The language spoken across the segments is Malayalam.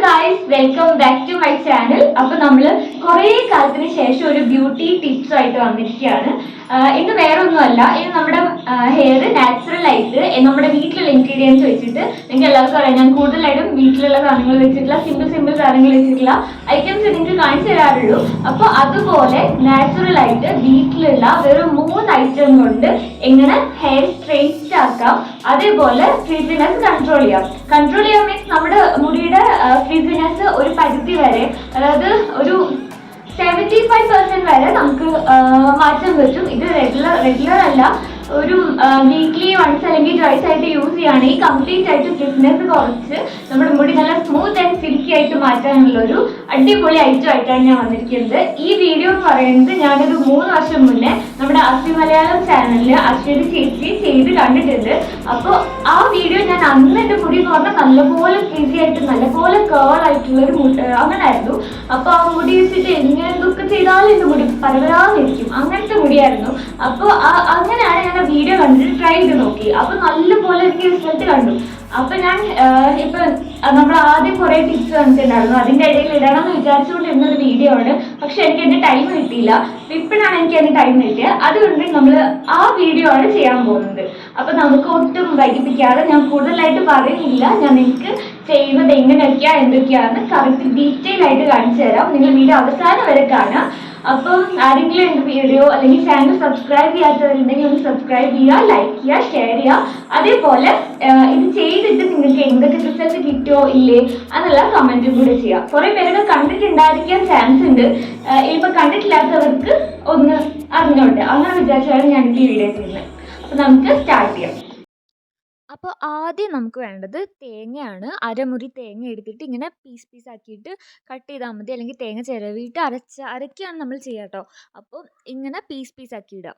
Guys, welcome back to my channel. അപ്പൊ നമ്മള് കുറേ കാലത്തിന് ശേഷം ഒരു ബ്യൂട്ടി ടിപ്സ് ആയിട്ട് വന്നിരിക്കുകയാണ്. ഇന്ന് വേറെ ഒന്നുമല്ല, ഇത് നമ്മുടെ ഹെയർ നാച്ചുറൽ ആയിട്ട് നമ്മുടെ വീട്ടിലുള്ള ഇൻഗ്രീഡിയൻസ് വെച്ചിട്ട്, നിങ്ങൾക്ക് എല്ലാവർക്കും അറിയാം ഞാൻ കൂടുതലായിട്ടും വീട്ടിലുള്ള സാധനങ്ങൾ വെച്ചിട്ടുള്ള സിമ്പിൾ സാധനങ്ങൾ വെച്ചിട്ടുള്ള ഐറ്റംസ് നിങ്ങൾക്ക് കാണിച്ചു തരാറുള്ളൂ. അപ്പോൾ അതുപോലെ നാച്ചുറൽ ആയിട്ട് വീട്ടിലുള്ള വെറും 3 ഐറ്റം കൊണ്ട് എങ്ങനെ ഹെയർ സ്ട്രെയിറ്റ് ആക്കാം, അതേപോലെ ഫ്രീസിനെസ് കൺട്രോൾ ചെയ്യാം മീൻസ് നമ്മുടെ മുടിയുടെ ഫ്രീസിനെസ് ഒരു പരിധി വരെ, അതായത് ഒരു 75% വരെ നമുക്ക് മാറ്റാൻ പറ്റും. ഇത് റെഗുലർ അല്ല, ഒരു വീക്ക്ലി വൺസ് അല്ലെങ്കിൽ ട്വൈസ് ആയിട്ട് യൂസ് ചെയ്യുകയാണെങ്കിൽ കംപ്ലീറ്റ് ആയിട്ട് ഫ്രിസ്നെസ് കുറച്ച് നമ്മുടെ മുടി നല്ല സ്മൂത്ത് ആൻഡ് സിൽക്കി ആയിട്ട് മാറ്റാനുള്ള ഒരു അടിപൊളി ഐറ്റം ആയിട്ടാണ് ഞാൻ വന്നിരിക്കുന്നത്. ഈ വീഡിയോ എന്ന് പറയുന്നത് ഞാനൊരു 3 വർഷം മുന്നേ നമ്മുടെ അശ്വി മലയാളം ചാനലിൽ അശ്വതി ചേച്ചി ചെയ്ത് കണ്ടിട്ടുണ്ട്. അപ്പോൾ ആ വീഡിയോ ഞാൻ അന്ന് എൻ്റെ മുടി എന്ന് പറഞ്ഞാൽ നല്ലപോലെ ഫ്രീസി ആയിട്ട് നല്ലപോലെ കേൾ ആയിട്ടുള്ളൊരു അങ്ങനായിരുന്നു. അപ്പോൾ ആ മുടി വെച്ചിട്ട് എന്തൊക്കെ ചെയ്താലും എൻ്റെ മുടി പരപരാന്നിരിക്കും, അങ്ങനത്തെ മുടിയായിരുന്നു. അപ്പോൾ അങ്ങനെയാണ് ഞാൻ ആ വീഡിയോ കണ്ടിട്ട് ട്രൈ ചെയ്ത് നോക്കി. അപ്പോൾ നല്ലപോലെ എനിക്ക് റിസൾട്ട് കണ്ടു. അപ്പൊ ഞാൻ ഇപ്പൊ നമ്മൾ ആദ്യം കുറെ ടിപ്സ് കണ്ടിട്ടുണ്ടായിരുന്നു, അതിന്റെ ഇടയിൽ ഇടണം എന്ന് വിചാരിച്ചുകൊണ്ടിരുന്ന ഒരു വീഡിയോ ആണ്. പക്ഷെ എനിക്ക് എന്റെ ടൈം കിട്ടിയില്ല. ഇപ്പോഴാണ് എനിക്ക് അതിന് ടൈം കിട്ടിയത്. അതുകൊണ്ട് നമ്മൾ ആ വീഡിയോ ആണ് ചെയ്യാൻ പോകുന്നത്. അപ്പൊ നമുക്ക് ഒട്ടും വൈകിപ്പിക്കാതെ ഞാൻ കൂടുതലായിട്ട് പറയുന്നില്ല, ഞാൻ നിങ്ങൾക്ക് ചെയ്യുന്നത് എങ്ങനെയൊക്കെയാ എന്തൊക്കെയാണെന്ന് കറക്റ്റ് ഡീറ്റെയിൽ ആയിട്ട് കാണിച്ചു തരാം. നിങ്ങൾ വീഡിയോ അവസാനം വരെ കാണാം. അപ്പം ആരെങ്കിലും എൻ്റെ വീഡിയോ അല്ലെങ്കിൽ ചാനൽ സബ്സ്ക്രൈബ് ചെയ്യാത്തവരുണ്ടെങ്കിൽ ഒന്ന് സബ്സ്ക്രൈബ് ചെയ്യുക, ലൈക്ക് ചെയ്യുക, ഷെയർ ചെയ്യുക. അതേപോലെ ഇത് ചെയ്തിട്ട് നിങ്ങൾക്ക് എന്തൊക്കെ റിസൾട്ട് കിട്ടുമോ ഇല്ലേ എന്നുള്ള കമൻറ്റും കൂടെ ചെയ്യുക. കുറേ പേരൊക്കെ കണ്ടിട്ടുണ്ടായിരിക്കാൻ ചാൻസ് ഉണ്ട്. ഇപ്പം കണ്ടിട്ടില്ലാത്തവർക്ക് ഒന്ന് അറിഞ്ഞോട്ടെ, അങ്ങനെ വിചാരിച്ചാണ് ഞാൻ ഈ വീഡിയോ ചെയ്യുന്നത്. അപ്പം നമുക്ക് സ്റ്റാർട്ട് ചെയ്യാം. അപ്പോൾ ആദ്യം നമുക്ക് വേണ്ടത് തേങ്ങയാണ്. അരമുറി തേങ്ങ എടുത്തിട്ട് ഇങ്ങനെ പീസ് ആക്കിയിട്ട് കട്ട് ചെയ്താൽ മതി, അല്ലെങ്കിൽ തേങ്ങ ചിരവിയിട്ട് അരക്കുകയാണ് നമ്മൾ ചെയ്യുക കേട്ടോ. അപ്പോൾ ഇങ്ങനെ പീസ് ആക്കി ഇടാം.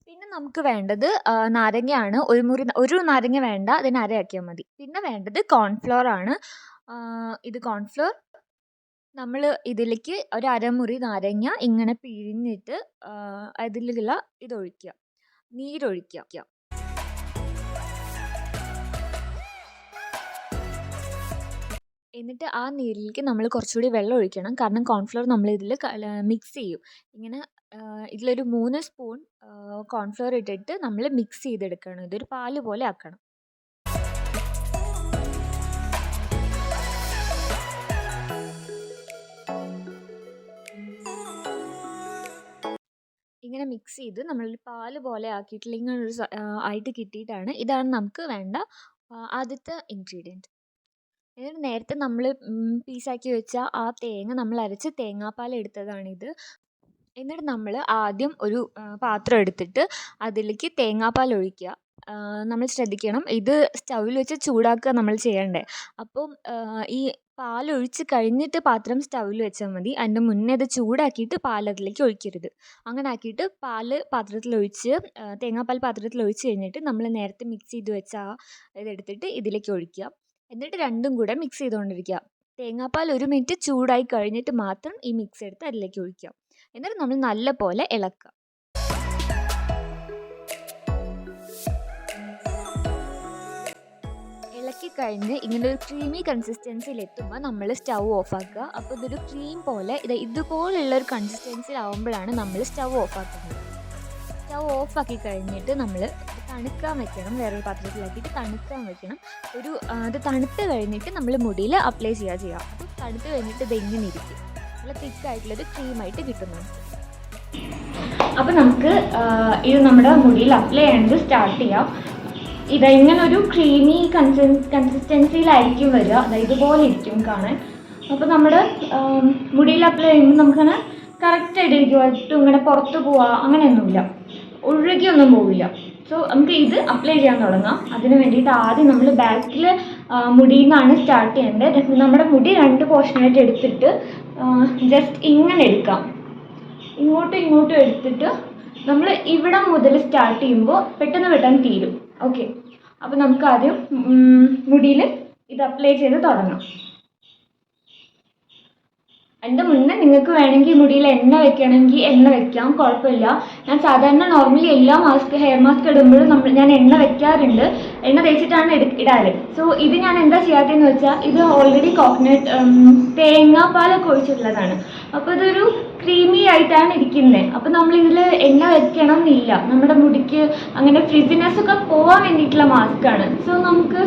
പിന്നെ നമുക്ക് വേണ്ടത് നാരങ്ങയാണ്. ഒരു നാരങ്ങ വേണ്ട, അതിന് അരയാക്കിയാൽ മതി. പിന്നെ വേണ്ടത് കോൺഫ്ലോർ ആണ്. ഇത് കോൺഫ്ലോർ നമ്മൾ ഇതിലേക്ക് ഒരു അരമുറി നാരങ്ങ ഇങ്ങനെ പിഴിഞ്ഞിട്ട് അതിലുള്ള ഇതൊഴിക്കുക, നീരൊഴിക്കുക. എന്നിട്ട് ആ നീരിലേക്ക് നമ്മൾ കുറച്ചുകൂടി വെള്ളം ഒഴിക്കണം. കാരണം കോൺഫ്ലോർ നമ്മൾ ഇതിൽ മിക്സ് ചെയ്യും. ഇങ്ങനെ ഇതിലൊരു 3 സ്പൂൺ കോൺഫ്ലോർ ഇട്ടിട്ട് നമ്മൾ മിക്സ് ചെയ്തെടുക്കണം. ഇതൊരു പാല് പോലെ ആക്കണം. ഇങ്ങനെ മിക്സ് ചെയ്ത് നമ്മൾ പാല് പോലെ ആക്കിയിട്ടില്ല, ഇങ്ങനൊരു ആയിട്ട് കിട്ടിയിട്ടാണ്. ഇതാണ് നമുക്ക് വേണ്ട ആദ്യത്തെ ഇൻഗ്രീഡിയൻറ്റ്. എന്നിട്ട് നേരത്തെ നമ്മൾ പീസാക്കി വെച്ച ആ തേങ്ങ നമ്മൾ അരച്ച് തേങ്ങാപ്പാൽ എടുത്തതാണിത്. എന്നിട്ട് നമ്മൾ ആദ്യം ഒരു പാത്രം എടുത്തിട്ട് അതിലേക്ക് തേങ്ങാപ്പാൽ ഒഴിക്കുക. നമ്മൾ ശ്രദ്ധിക്കണം, ഇത് സ്റ്റൗവിൽ വെച്ച് ചൂടാക്കുക നമ്മൾ ചെയ്യണ്ടേ. അപ്പം ഈ പാലൊഴിച്ച് കഴിഞ്ഞിട്ട് പാത്രം സ്റ്റൗവിൽ വെച്ചാൽ മതി. അതിൻ്റെ മുന്നേ അത് ചൂടാക്കിയിട്ട് പാൽ അതിലേക്ക് ഒഴിക്കരുത്. അങ്ങനെ ആക്കിയിട്ട് പാത്രത്തിലൊഴിച്ച് തേങ്ങാപ്പാൽ പാത്രത്തിലൊഴിച്ച് കഴിഞ്ഞിട്ട് നമ്മൾ നേരത്തെ മിക്സ് ചെയ്ത് വെച്ച ഇതെടുത്തിട്ട് ഇതിലേക്ക് ഒഴിക്കുക. എന്നിട്ട് രണ്ടും കൂടെ മിക്സ് ചെയ്തുകൊണ്ടിരിക്കുക. തേങ്ങാപ്പാൽ 1 മിനിറ്റ് ചൂടായി കഴിഞ്ഞിട്ട് മാത്രം ഈ മിക്സ് എടുത്ത് അതിലേക്ക് ഒഴിക്കുക. എന്നിട്ട് നമ്മൾ നല്ല പോലെ ഇളക്കുക. ഇളക്കി കഴിഞ്ഞ് ഇങ്ങനെ ഒരു ക്രീമി കൺസിസ്റ്റൻസിയിൽ എത്തുമ്പോൾ നമ്മൾ സ്റ്റൗ ഓഫാക്കുക. അപ്പോൾ ഇതൊരു ക്രീം പോലെ ഇതുപോലുള്ളൊരു കൺസിസ്റ്റൻസിയിലാവുമ്പോഴാണ് നമ്മൾ സ്റ്റൗ ഓഫാക്കുന്നത്. സ്റ്റൗ ഓഫാക്കി കഴിഞ്ഞിട്ട് നമ്മൾ തണുക്കാൻ വെക്കണം. വേറൊരു പാത്രത്തിലാക്കിയിട്ട് തണുക്കാൻ വെക്കണം. അത് തണുത്ത് കഴിഞ്ഞിട്ട് നമ്മൾ മുടിയിൽ അപ്ലൈ ചെയ്യുക. അപ്പോൾ തണുത്ത് കഴിഞ്ഞിട്ട് ഇതെങ്ങനെ ഇരിക്കും, നല്ല തിക്കായിട്ടുള്ളൊരു ക്രീമായിട്ട് കിട്ടുന്നുണ്ട്. അപ്പം നമുക്ക് ഇത് നമ്മുടെ മുടിയിൽ അപ്ലൈ ചെയ്യാനായിട്ട് സ്റ്റാർട്ട് ചെയ്യാം. ഇതെങ്ങനെ ഒരു ക്രീമി കൺസിസ്റ്റൻസിയിലായിരിക്കും വരിക, അതായത് ഇതുപോലെ ഇരിക്കും കാണാൻ. അപ്പോൾ നമ്മുടെ മുടിയിൽ അപ്ലൈ ചെയ്യുമ്പോൾ നമുക്കങ്ങനെ കറക്റ്റായിട്ട് ഇരിക്കും, ഒട്ടും ഇങ്ങനെ പുറത്ത് പോവുക അങ്ങനെയൊന്നുമില്ല, ഒഴുകിയൊന്നും പോവില്ല. സോ നമുക്ക് ഇത് അപ്ലൈ ചെയ്യാൻ തുടങ്ങാം. അതിന് വേണ്ടിയിട്ട് ആദ്യം നമ്മൾ ബാക്കിൽ മുടിയിൽ നിന്നാണ് സ്റ്റാർട്ട് ചെയ്യേണ്ടത്. നമ്മുടെ മുടി 2 പോർഷനായിട്ട് എടുത്തിട്ട് ജസ്റ്റ് ഇങ്ങനെ എടുക്കാം. ഇങ്ങോട്ടും എടുത്തിട്ട് നമ്മൾ ഇവിടെ മുതൽ സ്റ്റാർട്ട് ചെയ്യുമ്പോൾ പെട്ടെന്ന് തീരും. ഓക്കെ, അപ്പോൾ നമുക്ക് ആദ്യം മുടിയിൽ ഇത് അപ്ലൈ ചെയ്ത് തുടങ്ങാം. അതിൻ്റെ മുന്നേ നിങ്ങൾക്ക് വേണമെങ്കിൽ മുടിയിൽ എണ്ണ വെക്കണമെങ്കിൽ എണ്ണ വെക്കാം, കുഴപ്പമില്ല. ഞാൻ സാധാരണ നോർമലി എല്ലാ ഹെയർ മാസ്ക് ഇടുമ്പോഴും ഞാൻ എണ്ണ വെക്കാറുണ്ട്, എണ്ണ തേച്ചിട്ടാണ് ഇടാറ്. സോ ഇത് ഞാൻ എന്താ ചെയ്യാത്തതെന്ന് വെച്ചാൽ ഇത് ഓൾറെഡി കോക്കനട്ട് തേങ്ങാപ്പാലൊക്കെ ഒഴിച്ചിട്ടുള്ളതാണ്. അപ്പോൾ ഇതൊരു ക്രീമി ആയിട്ടാണ് ഇരിക്കുന്നത്. അപ്പോൾ നമ്മളിതിൽ എണ്ണ വെക്കണം എന്നില്ല, നമ്മുടെ മുടിക്ക് അങ്ങനെ ഫ്രിസിനെസ് ഒക്കെ പോകാൻ വേണ്ടിയിട്ടുള്ള മാസ്കാണ്. സോ നമുക്ക്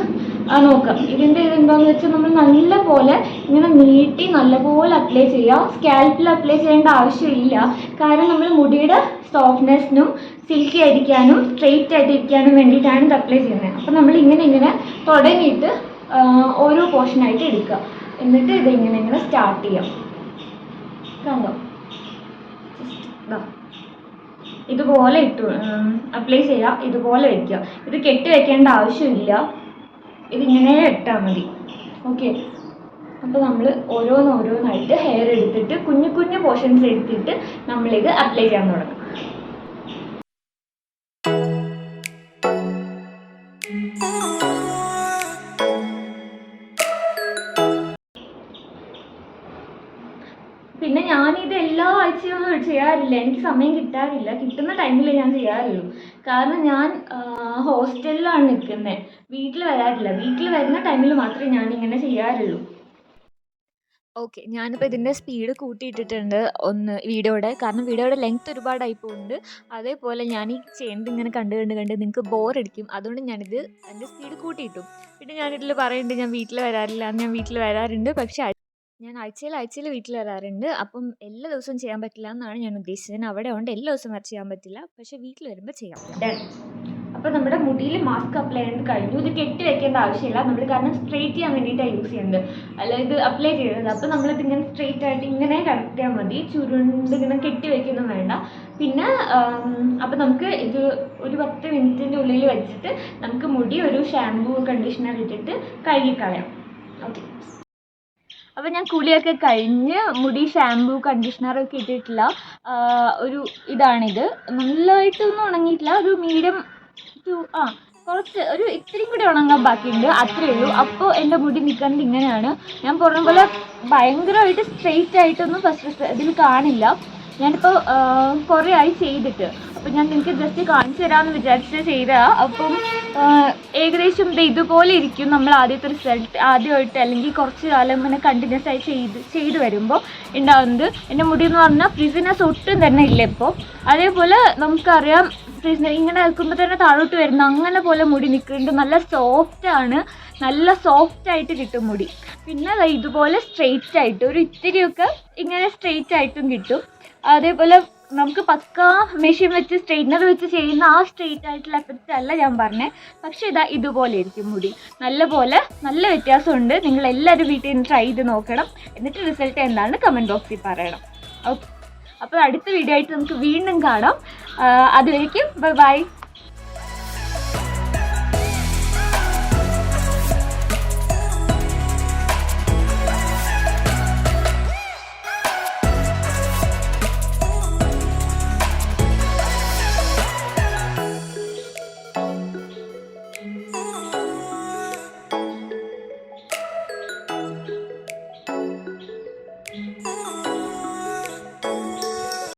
നോക്കാം ഇതിൻ്റെ ഇതെന്താണെന്ന് വെച്ചാൽ നമ്മൾ നല്ല പോലെ ഇങ്ങനെ നീട്ടി നല്ലപോലെ അപ്ലൈ ചെയ്യുക. സ്കാൽപ്പിൽ അപ്ലൈ ചെയ്യേണ്ട ആവശ്യമില്ല, കാരണം നമ്മൾ മുടിയുടെ സോഫ്റ്റ്നെസ്സിനും സിൽക്കി ആയിരിക്കാനും സ്ട്രെയിറ്റ് ആയിട്ടിരിക്കാനും വേണ്ടിയിട്ടാണ് ഇത് അപ്ലൈ ചെയ്യുന്നത്. അപ്പോൾ നമ്മൾ ഇങ്ങനെ തുടങ്ങിയിട്ട് ഓരോ പോർഷനായിട്ട് എടുക്കുക, എന്നിട്ട് ഇങ്ങനെ സ്റ്റാർട്ട് ചെയ്യാം. കണ്ടോ, ഇതുപോലെ അപ്ലൈ ചെയ്യുക, ഇതുപോലെ വയ്ക്കുക. ഇത് കെട്ടി വെക്കേണ്ട ആവശ്യമില്ല, ഇതിങ്ങനെ ഇട്ടാൽ മതി. ഓക്കെ, അപ്പോൾ നമ്മൾ ഓരോന്നായിട്ട് ഹെയർ എടുത്തിട്ട് കുഞ്ഞു പോർഷൻസ് എടുത്തിട്ട് നമ്മളിത് അപ്ലൈ ചെയ്യാൻ തുടങ്ങും. പിന്നെ ഞാനിത് എല്ലാ ആഴ്ചയും ചെയ്യാറില്ല, എനിക്ക് സമയം കിട്ടാറില്ല. കിട്ടുന്ന ടൈമിൽ ഞാൻ ചെയ്യാറുള്ളൂ. കാരണം ഞാൻ ഹോസ്റ്റലിലാണ് നിൽക്കുന്നത്, വീട്ടിൽ വരാറില്ല. വീട്ടിൽ വരുന്ന ടൈമിൽ മാത്രമേ ഞാനിങ്ങനെ ചെയ്യാറുള്ളൂ. ഓക്കെ, ഞാനിപ്പോൾ ഇതിൻ്റെ സ്പീഡ് കൂട്ടിയിട്ടിട്ടുണ്ട് ഒന്ന് വീഡിയോയുടെ, കാരണം വീഡിയോയുടെ ലെങ്ത് ഒരുപാടായി പോകുന്നുണ്ട്. അതേപോലെ ഞാൻ ഈ ചെയ്യുന്നത് ഇങ്ങനെ കണ്ട് നിങ്ങൾക്ക് ബോറടിക്കും, അതുകൊണ്ട് ഞാനിത് എൻ്റെ സ്പീഡ് കൂട്ടിയിട്ടു. പിന്നെ ഞാനിതിൽ പറയുന്നുണ്ട് ഞാൻ വീട്ടിൽ വരാറില്ല, ഞാൻ വീട്ടിൽ വരാറുണ്ട്, പക്ഷേ ഞാൻ ആഴ്ചയിൽ വീട്ടിൽ വരാറുണ്ട്. അപ്പം എല്ലാ ദിവസവും ചെയ്യാൻ പറ്റില്ല എന്നാണ് ഞാൻ ഉദ്ദേശിച്ചത്. ഞാൻ അവിടെ ഉണ്ട്, എല്ലാ ദിവസവും വരെ ചെയ്യാൻ പറ്റില്ല, പക്ഷേ വീട്ടിൽ വരുമ്പോൾ ചെയ്യാം. അപ്പോൾ നമ്മുടെ മുടിയിൽ മാസ്ക് അപ്ലൈ ചെയ്യുന്നത് കഴിഞ്ഞു. ഇത് കെട്ടി വെക്കേണ്ട ആവശ്യമില്ല, നമ്മൾ കാരണം സ്ട്രെയിറ്റ് ചെയ്യാൻ വേണ്ടിയിട്ടാണ് യൂസ് ചെയ്യുന്നത്, അല്ല ഇത് അപ്ലൈ ചെയ്യുന്നത്. അപ്പോൾ നമ്മളിത് ഇങ്ങനെ സ്ട്രെയിറ്റ് ആയിട്ട് ഇങ്ങനെ കിടത്തിയാൽ മതി, ചുരുണ്ട് ഇങ്ങനെ കെട്ടി വെക്കൊന്നും വേണ്ട. പിന്നെ അപ്പോൾ നമുക്ക് ഇത് ഒരു 10 മിനിറ്റിൻ്റെ ഉള്ളിൽ വെച്ചിട്ട് നമുക്ക് മുടി ഒരു ഷാമ്പൂ കണ്ടീഷണർ ഇട്ടിട്ട് കഴുകിക്കളയാം. ഓക്കെ, അപ്പോൾ ഞാൻ കുളിയൊക്കെ കഴിഞ്ഞ് മുടി ഷാമ്പൂ കണ്ടീഷണറൊക്കെ ഇട്ടിട്ടില്ല. ഒരു ഇതാണിത്, നല്ലതായിട്ടൊന്നും ഉണങ്ങിയിട്ടില്ല, ഒരു മീഡിയം ടു കുറച്ച് ഒരു ഇത്തിരി കൂടി ഉണങ്ങാൻ ബാക്കിയുണ്ട്, അത്രയേ ഉള്ളൂ. അപ്പോൾ എൻ്റെ മുടി നിൽക്കുന്നത് ഇങ്ങനെയാണ്. ഞാൻ പറഞ്ഞ പോലെ ഭയങ്കരമായിട്ട് സ്ട്രെയിറ്റ് ആയിട്ടൊന്നും ഫസ്റ്റ് ഇതിൽ കാണില്ല. ഞാനിപ്പോൾ കുറേ ആയി ചെയ്തിട്ട്, അപ്പോൾ ഞാൻ നിങ്ങൾക്ക് ജസ്റ്റ് കാണിച്ചു തരാമെന്ന് വിചാരിച്ചിട്ട് ചെയ്തതാണ്. അപ്പം ഏകദേശം ഇതുപോലെ ഇരിക്കും നമ്മൾ ആദ്യത്തെ റിസൾട്ട്. ആദ്യമായിട്ട് അല്ലെങ്കിൽ കുറച്ച് കാലം ഇങ്ങനെ കണ്ടിന്യൂസ് ആയി ചെയ്ത് വരുമ്പോൾ ഉണ്ടാകുന്നത്. എൻ്റെ മുടി എന്ന് പറഞ്ഞാൽ ഫ്രിസിനെസ് ഒട്ടും തന്നെ ഇല്ല ഇപ്പോൾ. അതേപോലെ നമുക്കറിയാം ഫ്രിസിനെസ് ഇങ്ങനെ നിൽക്കുമ്പോൾ തന്നെ താഴോട്ട് വരുന്ന അങ്ങനെ പോലെ മുടി നിൽക്കുന്നുണ്ട്. നല്ല സോഫ്റ്റാണ്, നല്ല സോഫ്റ്റായിട്ട് കിട്ടും മുടി. പിന്നെ ഇതുപോലെ സ്ട്രെയിറ്റ് ആയിട്ട് ഒരു ഇത്തിരിയൊക്കെ ഇങ്ങനെ സ്ട്രെയിറ്റ് ആയിട്ടും കിട്ടും. അതേപോലെ നമുക്ക് പക്കാ മെഷീൻ വെച്ച് സ്ട്രെയിറ്റ്നർ വെച്ച് ചെയ്യുന്ന ആ സ്ട്രെയിറ്റ് ആയിട്ടുള്ള എഫക്റ്റ് അല്ല ഞാൻ പറഞ്ഞത്. പക്ഷേ ഇതുപോലെ ഇരിക്കും മുടി, നല്ല വ്യത്യാസമുണ്ട്. നിങ്ങളെല്ലാവരും വീട്ടിൽ നിന്ന് ട്രൈ ചെയ്ത് നോക്കണം, എന്നിട്ട് റിസൾട്ട് എന്താണെന്ന് കമൻറ്റ് ബോക്സിൽ പറയണം. ഓക്കെ, അപ്പോൾ അടുത്ത വീഡിയോ ആയിട്ട് നമുക്ക് വീണ്ടും കാണാം. അതുവരേക്കും ബൈ.